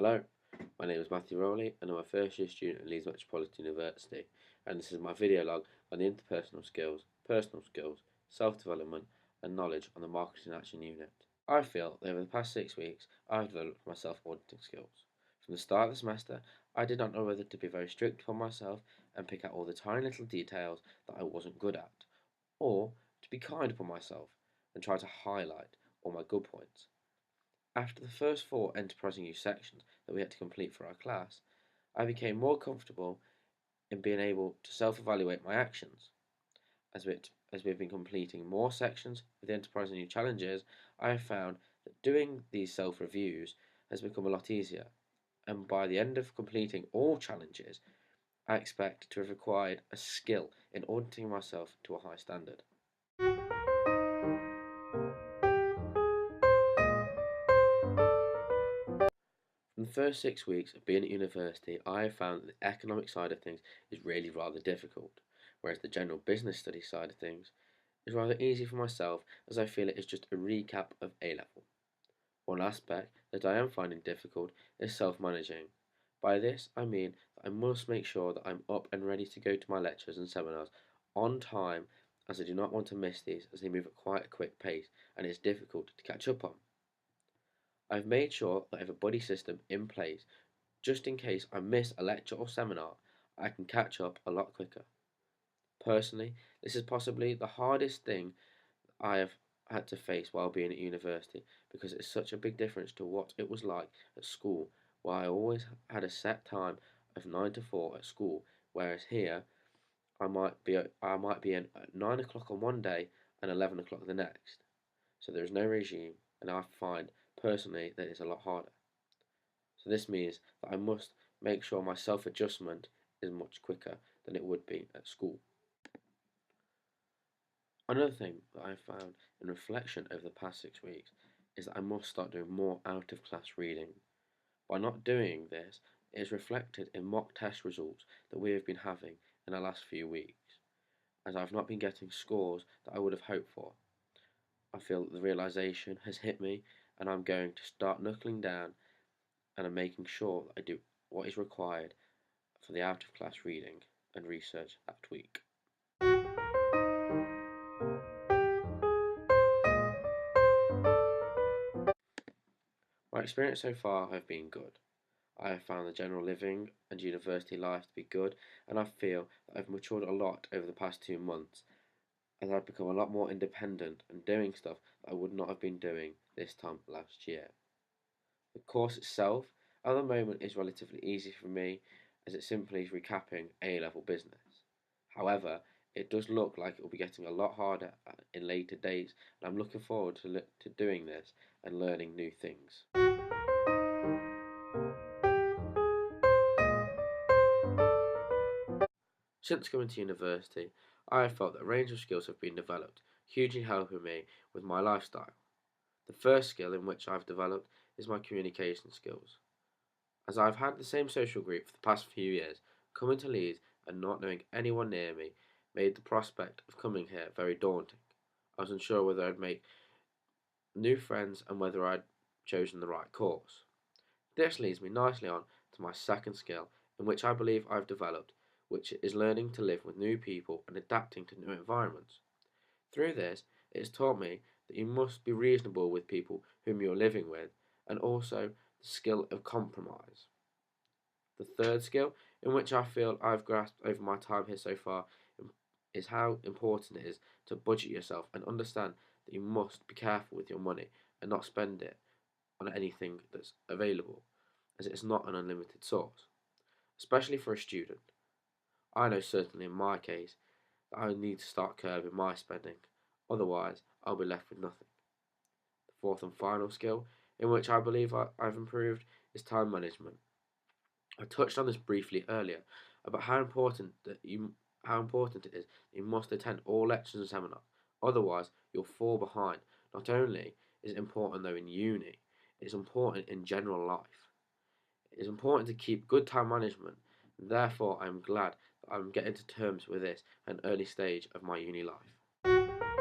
Hello, my name is Matthew Rowley and I'm a first year student at Leeds Metropolitan University, and this is my video log on the interpersonal skills, personal skills, self-development and knowledge on the Marketing Action Unit. I feel that over the past 6 weeks I've developed my self-auditing skills. From the start of the semester, I did not know whether to be very strict upon myself and pick out all the tiny little details that I wasn't good at, or to be kind upon myself and try to highlight all my good points. After the first 4 enterprising use sections that we had to complete for our class, I became more comfortable in being able to self-evaluate my actions. As we've been completing more sections with the enterprising new challenges, I have found that doing these self-reviews has become a lot easier, and by the end of completing all challenges, I expect to have acquired a skill in auditing myself to a high standard. In the first 6 weeks of being at university, I have found that the economic side of things is really rather difficult, whereas the general business studies side of things is rather easy for myself, as I feel it is just a recap of A level. One aspect that I am finding difficult is self-managing. By this I mean that I must make sure that I'm up and ready to go to my lectures and seminars on time, as I do not want to miss these, as they move at quite a quick pace and it is difficult to catch up on. I've made sure that I have a buddy system in place just in case I miss a lecture or seminar. I can catch up a lot quicker. Personally, this is possibly the hardest thing I have had to face while being at university, because it's such a big difference to what it was like at school, where I always had a set time of 9 to 4 at school, whereas here I might be in at 9 o'clock on one day and 11 o'clock the next. So there is no regime, and I find personally that it's a lot harder. So this means that I must make sure my self-adjustment is much quicker than it would be at school. Another thing that I've found in reflection over the past 6 weeks is that I must start doing more out-of-class reading. By not doing this, it is reflected in mock test results that we have been having in the last few weeks, as I've not been getting scores that I would have hoped for. I feel that the realization has hit me, and I'm going to start knuckling down and I'm making sure that I do what is required for the out-of-class reading and research that week. My experience so far have been good. I have found the general living and university life to be good, and I feel that I've matured a lot over the past 2 months, as I've become a lot more independent and doing stuff that I would not have been doing this time last year. The course itself at the moment is relatively easy for me, as it simply is recapping A-level business. However, it does look like it will be getting a lot harder in later days, and I'm looking forward to doing this and learning new things. Since coming to university, I have felt that a range of skills have been developed, hugely helping me with my lifestyle. The first skill in which I've developed is my communication skills. As I've had the same social group for the past few years, coming to Leeds and not knowing anyone near me made the prospect of coming here very daunting. I was unsure whether I'd make new friends and whether I'd chosen the right course. This leads me nicely on to my second skill, in which I believe I've developed, which is learning to live with new people and adapting to new environments. Through this, it has taught me that you must be reasonable with people whom you're living with, and also the skill of compromise. The third skill, in which I feel I've grasped over my time here so far, is how important it is to budget yourself and understand that you must be careful with your money and not spend it on anything that's available, as it is not an unlimited source, especially for a student. I know certainly in my case that I need to start curbing my spending, otherwise I'll be left with nothing. The fourth and final skill, in which I believe I've improved, is time management. I touched on this briefly earlier about how important it is that you must attend all lectures and seminars, otherwise you'll fall behind. Not only is it important though in uni, it's important in general life. It is important to keep good time management, and therefore I'm glad that I'm getting to terms with this at an early stage of my uni life.